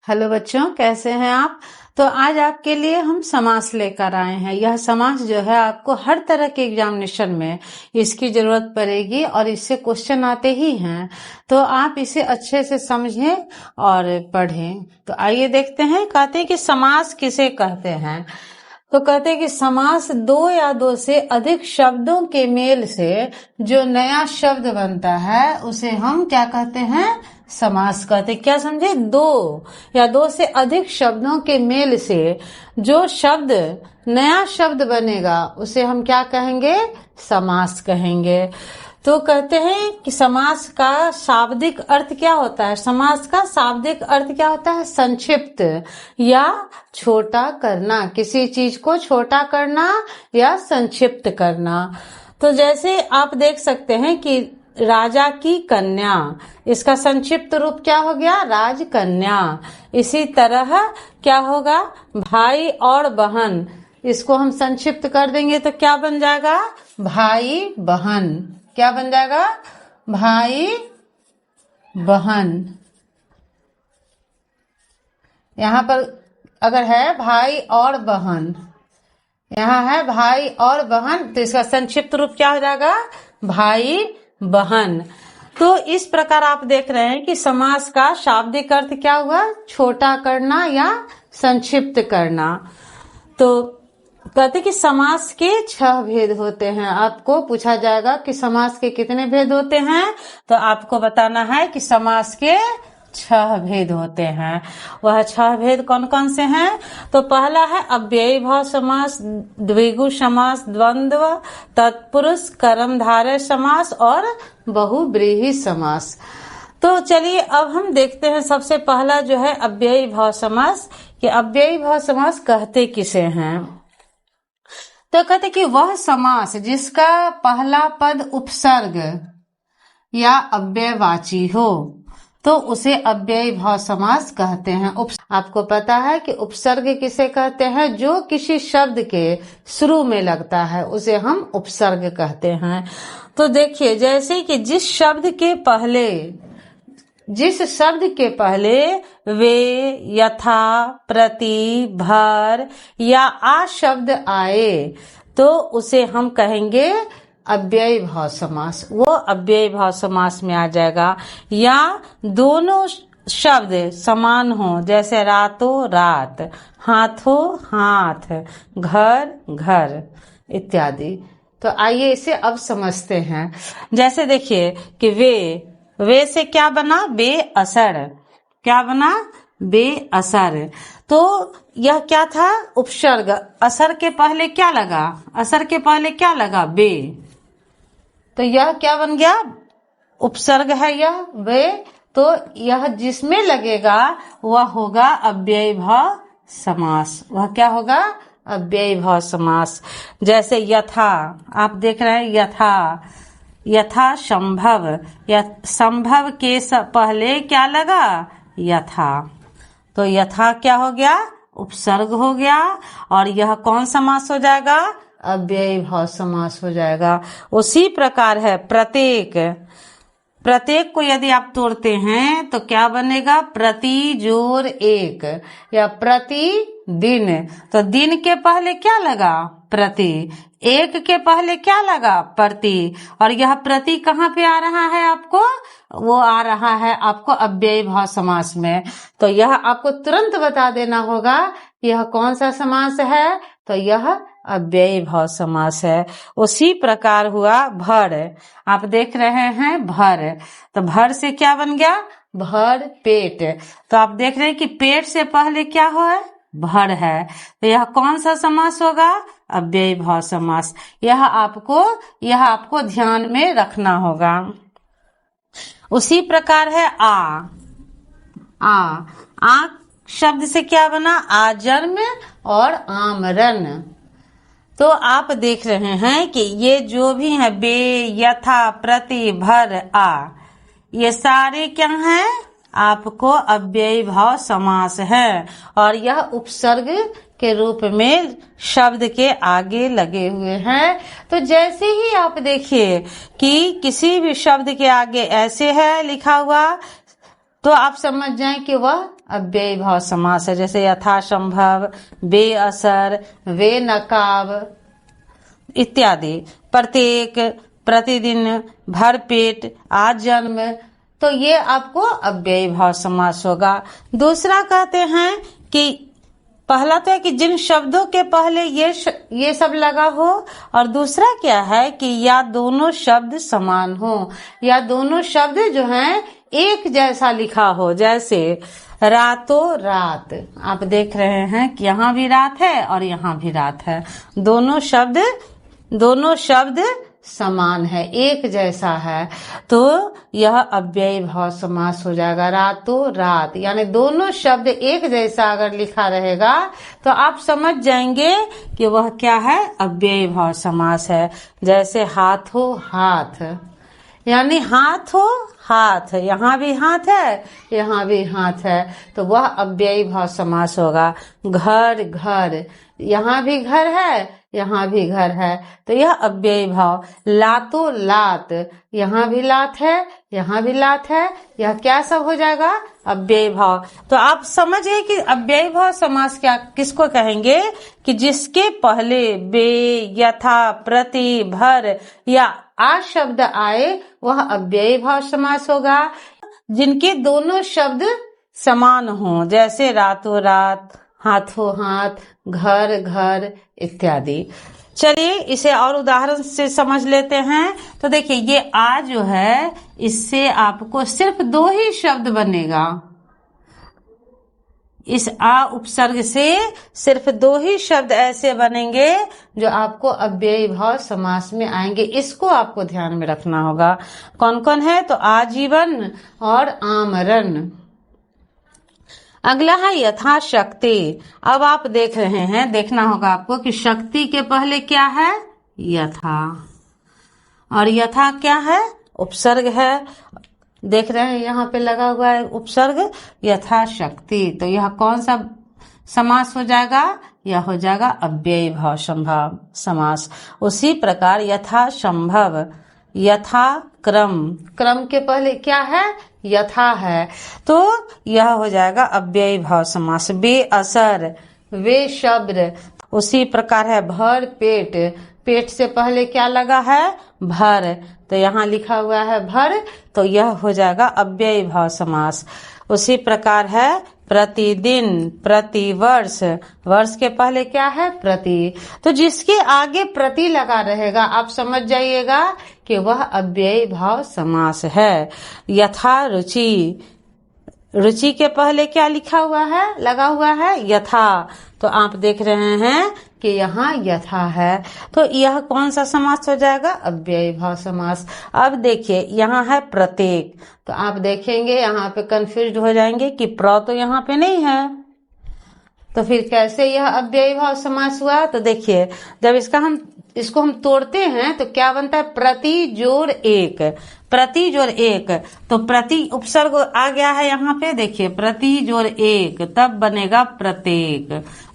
Hello बच्चों, कैसे हैं आप। तो आज आपके लिए हम समास लेकर आए हैं। यह समास जो है आपको हर तरह के एग्जामिनेशन में इसकी जरूरत पड़ेगी और इससे क्वेश्चन आते ही हैं, तो आप इसे अच्छे से समझें और पढ़ें। तो आइए देखते हैं। कहते हैं कि समास किसे कहते हैं। तो कहते हैं कि समास दो या दो से अधिक शब्दों के मेल से जो नया शब्द बनता है उसे हम क्या कहते हैं, समास कहते हैं। क्या समझे, दो या दो से अधिक शब्दों के मेल से जो शब्द नया शब्द बनेगा उसे हम क्या कहेंगे, समास कहेंगे। तो कहते हैं कि समास का शाब्दिक अर्थ क्या होता है। समास का शाब्दिक अर्थ क्या होता है, संक्षिप्त या छोटा करना, किसी चीज को छोटा करना या संक्षिप्त करना। तो जैसे आप देख सकते हैं कि राजा की कन्या, इसका संक्षिप्त रूप क्या हो गया, राजकन्या। इसी तरह क्या होगा, भाई और बहन, इसको हम संक्षिप्त कर देंगे तो क्या बन जाएगा, भाई बहन। क्या बन जाएगा, भाई बहन। यहाँ पर अगर है भाई और बहन, यहाँ है भाई और बहन, तो इसका संक्षिप्त रूप क्या हो जाएगा, भाई बहन। तो इस प्रकार आप देख रहे हैं कि समास का शाब्दिक अर्थ क्या हुआ, छोटा करना या संक्षिप्त करना। तो कहते कि समास के 6 भेद होते हैं। आपको पूछा जाएगा कि समास के कितने भेद होते हैं, तो आपको बताना है कि समास के 6 भेद होते हैं। वह 6 भेद कौन कौन से हैं। तो पहला है अव्ययी भाव समास, द्विगु समास, द्वंद्व, तत्पुरुष, कर्मधारय समास और बहुव्रीहि समास। तो चलिए अब हम देखते हैं। सबसे पहला जो है अव्ययी भाव समास, कि अव्ययी भाव समास कहते किसे हैं। तो कहते कि वह समास जिसका पहला पद उपसर्ग या अव्ययवाची हो तो उसे अव्ययी भाव समास कहते हैं। आपको पता है कि उपसर्ग किसे कहते हैं, जो किसी शब्द के शुरू में लगता है उसे हम उपसर्ग कहते हैं। तो देखिए, जैसे कि जिस शब्द के पहले वे, यथा, प्रति, भर या आ शब्द आए तो उसे हम कहेंगे अव्ययी भाव समास। वो अव्ययी भाव समास में आ जाएगा। या दोनों शब्द समान हो, जैसे रातों रात, हाथों हाथ, घर घर इत्यादि। तो आइए इसे अब समझते हैं। जैसे देखिए कि वे से क्या बना, बेअसर। क्या बना, बेअसर। तो यह क्या था, उपसर्ग। असर के पहले क्या लगा, असर के पहले क्या लगा, बे। तो यह क्या बन गया, उपसर्ग है यह वे। तो यह जिसमें लगेगा वह होगा अव्ययी भाव समास। वह क्या होगा, अव्ययी भाव समास। जैसे यथा, आप देख रहे हैं यथा, यथा संभव, या संभव के पहले क्या लगा, यथा। तो यथा क्या हो गया, उपसर्ग हो गया। और यह कौन समास हो जाएगा, अव्ययी भाव समास हो जाएगा। उसी प्रकार है प्रत्येक। प्रत्येक को यदि आप तोड़ते हैं तो क्या बनेगा, प्रति जोर एक, या प्रतिदिन। तो दिन के पहले क्या लगा, प्रति। एक के पहले क्या लगा, प्रति। और यह प्रति कहाँ पे आ रहा है आपको, वो आ रहा है आपको अव्ययी भाव समास में। तो यह आपको तुरंत बता देना होगा यह कौन सा समास है, तो यह अव्ययी भाव समास है। उसी प्रकार हुआ भर। आप देख रहे हैं भर, तो भर से क्या बन गया, भर पेट। तो आप देख रहे हैं कि पेट से पहले क्या हो है, भर है। तो यह कौन सा समास होगा, अव्ययी भाव समास। यह आपको ध्यान में रखना होगा। उसी प्रकार है आ शब्द से क्या बना, आजन्म और आमरण। तो आप देख रहे हैं कि ये जो भी है बे, यथा, प्रति, भर, आ, ये सारे क्या हैं, आपको अव्ययी भाव समास है। और यह उपसर्ग के रूप में शब्द के आगे लगे हुए हैं। तो जैसे ही आप देखिए कि किसी भी शब्द के आगे ऐसे है लिखा हुआ, तो आप समझ जाएं कि वह अव्ययी भाव समास है। जैसे यथासंभव, बेअसर, वे नकाब इत्यादि। प्रत्येक, प्रतिदिन, भरपेट, आज जन्म, तो ये आपको अव्ययी भाव समास होगा। दूसरा कहते हैं कि पहला तो है कि जिन शब्दों के पहले ये सब लगा हो, और दूसरा क्या है कि या दोनों शब्द समान हो, या दोनों शब्द जो हैं एक जैसा लिखा हो। जैसे रातों रात, आप देख रहे हैं कि यहाँ भी रात है और यहाँ भी रात है, दोनों शब्द समान है, एक जैसा है, तो यह अव्ययी भाव समास हो जाएगा। रातों रात यानी दोनों शब्द एक जैसा अगर लिखा रहेगा तो आप समझ जाएंगे कि वह क्या है, अव्ययी भाव समास है। जैसे हाथों हाथ, यानी हाथों हाथ, यहाँ भी हाथ है यहाँ भी हाथ है, तो वह अव्ययी भाव समास होगा। घर घर, यहाँ भी घर है यहाँ भी घर है, तो यह अव्ययी भाव। लातों लात, यहाँ भी लात है यहाँ भी लात है, यह क्या सब हो जाएगा, अव्ययी भाव। तो आप समझ गए कि अव्ययी भाव समास क्या किसको कहेंगे, कि जिसके पहले बे, यथा, प्रति, भर या आ शब्द आए वह अव्ययी भाव समास होगा। जिनके दोनों शब्द समान हों, जैसे रातों रात, हाथों हाथ, घर घर इत्यादि। चलिए इसे और उदाहरण से समझ लेते हैं। तो देखिए ये आ जो है, इससे आपको सिर्फ 2 ही शब्द बनेगा। इस आ उपसर्ग से सिर्फ 2 ही शब्द ऐसे बनेंगे जो आपको अव्ययी भाव समास में आएंगे। इसको आपको ध्यान में रखना होगा। कौन कौन है, तो आजीवन और आमरण। अगला है यथाशक्ति। अब आप देख रहे हैं, देखना होगा आपको कि शक्ति के पहले क्या है, यथा, और यथा क्या है, उपसर्ग है। देख रहे हैं यहाँ पे लगा हुआ है उपसर्ग, यथाशक्ति, तो यह कौन सा समास हो जाएगा, यह हो जाएगा अव्ययी भाव संभाव समास। उसी प्रकार यथासंभव, यथा क्रम, क्रम के पहले क्या है, यथा है, तो यह हो जाएगा अव्ययी भाव समास। बेअसर, वे शब्द। उसी प्रकार है भर पेट, पेट से पहले क्या लगा है, भर, तो यहाँ लिखा हुआ है भर, तो यह हो जाएगा अव्ययी भाव समास। उसी प्रकार है प्रतिदिन, प्रतिवर्ष, वर्ष के पहले क्या है, प्रति, तो जिसके आगे प्रति लगा रहेगा आप समझ जाइएगा कि वह अव्ययी भाव समास है। यथा रुचि, रुचि के पहले क्या लिखा हुआ है, लगा हुआ है यथा, तो आप देख रहे हैं कि यहाँ यथा है, तो यह कौन सा समास हो जाएगा, अव्ययी भाव समास। अब देखिए यहाँ है प्रत्येक, तो आप देखेंगे यहाँ पे कंफ्यूज हो जाएंगे कि प्र तो यहाँ पे नहीं है, तो फिर कैसे यह अव्ययी भाव समास हुआ। तो देखिए जब इसको हम तोड़ते हैं तो क्या बनता है, प्रति जोड़ एक, प्रति जोड़ एक, तो प्रति उपसर्ग आ गया है यहाँ पे, देखिए प्रति जोड़ एक, तब बनेगा प्रत्येक,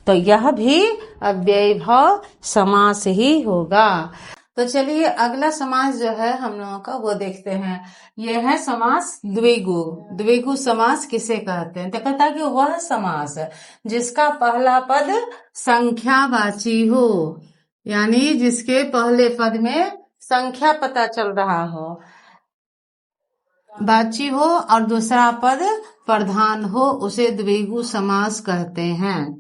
तो यह भी अव्ययी भाव समास ही होगा। तो चलिए अगला समास जो है हम लोगों का वो देखते हैं। यह है समास द्विगु। द्विगु समास किसे कहते हैं, तो कहता है कि वह समास जिसका पहला पद संख्यावाची हो, यानी जिसके पहले पद में संख्या पता चल रहा हो, वाची हो, और दूसरा पद प्रधान हो, उसे द्विगु समास कहते हैं।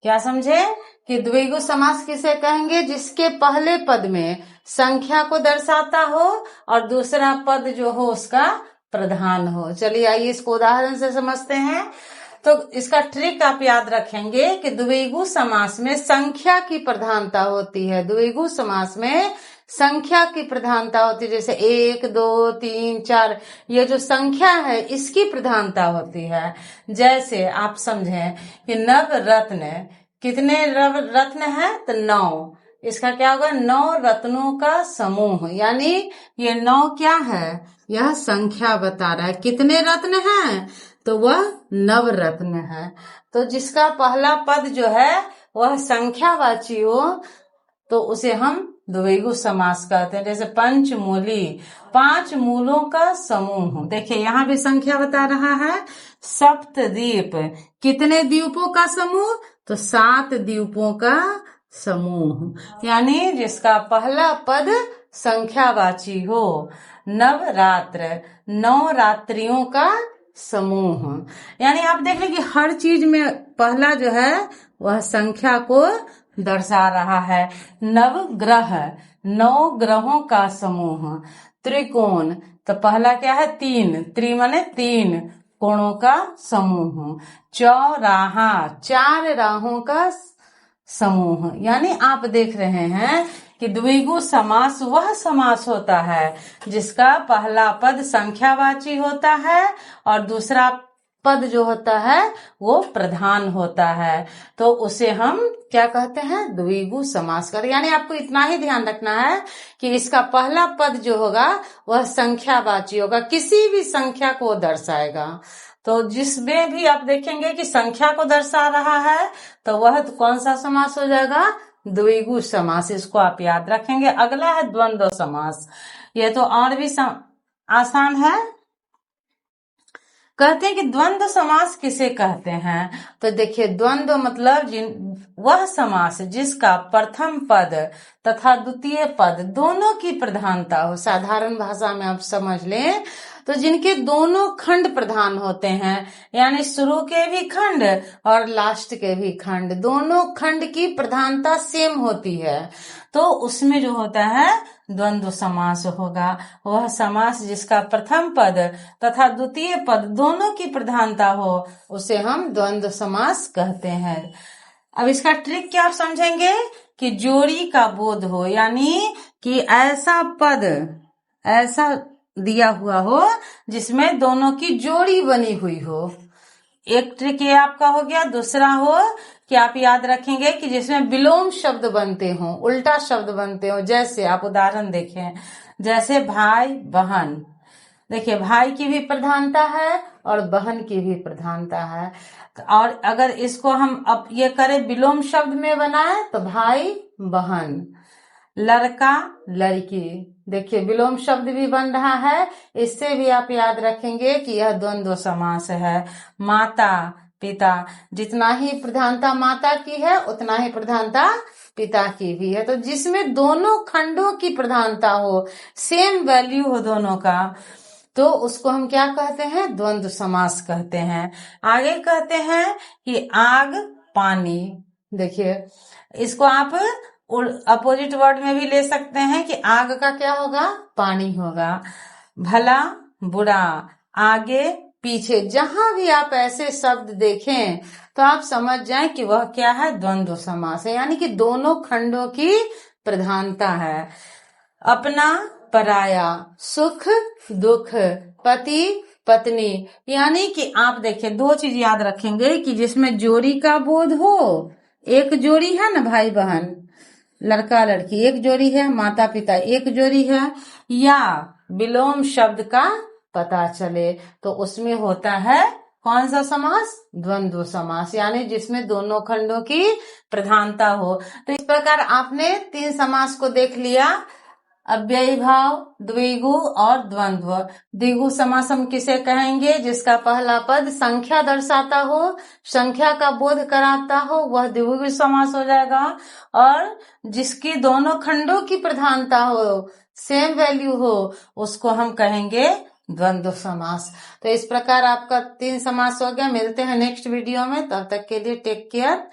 क्या समझे कि द्विगु समास किसे कहेंगे, जिसके पहले पद में संख्या को दर्शाता हो और दूसरा पद जो हो उसका प्रधान हो। चलिए आइए इसको उदाहरण से समझते हैं। तो इसका ट्रिक आप याद रखेंगे कि द्विगु समास में संख्या की प्रधानता होती है। द्विगु समास में संख्या की प्रधानता होती है, जैसे 1 2 3 4, ये जो संख्या है इसकी प्रधानता होती है। जैसे आप समझें कि नवरत्न, कितने रत्न है, तो 9, इसका क्या होगा, 9 रत्नों का समूह, यानी ये 9 क्या है, यह संख्या बता रहा है। कितने रत्न हैं, तो वह नवरत्न है। तो जिसका पहला पद जो है वह संख्यावाची हो तो उसे हम द्विगु समास कहते हैं। जैसे पंचमूली, 5 मूलों का समूह। देखिए यहाँ भी संख्या बता रहा है। सप्तद्वीप, कितने द्वीपों का समूह? तो 7 द्वीपों का समूह, यानी जिसका पहला पद संख्यावाची हो। नवरात्र, 9 रात्रियों का समूह। यानी आप देख रहे कि हर चीज में पहला जो है वह संख्या को दर्शा रहा है। नवग्रह, 9 ग्रहों का समूह। त्रिकोण, तो पहला क्या है? 3, त्रि माने 3 कोणों का समूह। चौराहा, 4 राहों का समूह। यानी आप देख रहे हैं कि द्विगु समास वह समास होता है जिसका पहला पद संख्यावाची होता है और दूसरा पद जो होता है वो प्रधान होता है, तो उसे हम क्या कहते हैं? द्विगु समास कर। यानी आपको इतना ही ध्यान रखना है कि इसका पहला पद जो होगा वह संख्यावाची होगा, किसी भी संख्या को दर्शाएगा। तो जिसमें भी आप देखेंगे कि संख्या को दर्शा रहा है तो वह तो कौन सा समास हो जाएगा? द्विगु समास। इसको आप याद रखेंगे। अगला है द्वंद्व समास। ये तो और भी आसान है। कहते हैं कि द्वंद्व समास किसे कहते हैं? तो देखिए, द्वंद्व मतलब वह समास जिसका प्रथम पद तथा द्वितीय पद दोनों की प्रधानता हो। साधारण भाषा में आप समझ लें तो जिनके दोनों खंड प्रधान होते हैं, यानी शुरू के भी खंड और लास्ट के भी खंड, दोनों खंड की प्रधानता सेम होती है, तो उसमें जो होता है द्वंद्व समास होगा। वह समास जिसका प्रथम पद तथा द्वितीय पद दोनों की प्रधानता हो उसे हम द्वंद्व समास कहते हैं। अब इसका ट्रिक क्या आप समझेंगे कि जोड़ी का बोध हो, यानी कि ऐसा पद ऐसा दिया हुआ हो जिसमें दोनों की जोड़ी बनी हुई हो। एक ट्रिक ये आपका हो गया। दूसरा हो कि आप याद रखेंगे कि जिसमें विलोम शब्द बनते हो, उल्टा शब्द बनते हो। जैसे आप उदाहरण देखें, जैसे भाई बहन। देखिए, भाई की भी प्रधानता है और बहन की भी प्रधानता है। और अगर इसको हम अब ये करें विलोम शब्द में बनाए तो भाई बहन, लड़का लड़की। देखिए, विलोम शब्द भी बन रहा है। इससे भी आप याद रखेंगे कि यह द्वंद्व समास है। माता पिता, जितना ही प्रधानता माता की है उतना ही प्रधानता पिता की भी है। तो जिसमें दोनों खंडों की प्रधानता हो, सेम वैल्यू हो दोनों का, तो उसको हम क्या कहते हैं? द्वंद्व समास कहते हैं। आगे कहते हैं कि आग पानी। देखिए, इसको आप अपोजिट वर्ड में भी ले सकते हैं कि आग का क्या होगा? पानी होगा। भला बुरा, आगे पीछे, जहां भी आप ऐसे शब्द देखें तो आप समझ जाएं कि वह क्या है? द्वंद्व समास है, यानी कि दोनों खंडों की प्रधानता है। अपना पराया, सुख दुख, पति पत्नी। यानी कि आप देखिए, 2 चीज याद रखेंगे कि जिसमें जोड़ी का बोध हो। एक जोड़ी है ना भाई बहन, लड़का लड़की एक जोड़ी है, माता पिता एक जोड़ी है, या विलोम शब्द का पता चले तो उसमें होता है कौन सा समास? द्वंद्व समास, यानी जिसमें दोनों खंडों की प्रधानता हो। तो इस प्रकार आपने 3 समास को देख लिया, अव्ययी भाव, द्विगु और द्वंद्व। द्विगु समास हम किसे कहेंगे? जिसका पहला पद संख्या दर्शाता हो, संख्या का बोध कराता हो, वह द्विगु समास हो जाएगा। और जिसकी दोनों खंडों की प्रधानता हो, सेम वैल्यू हो, उसको हम कहेंगे द्वंद्व समास। तो इस प्रकार आपका 3 समास हो गया। मिलते हैं नेक्स्ट वीडियो में, तब तक के लिए टेक केयर।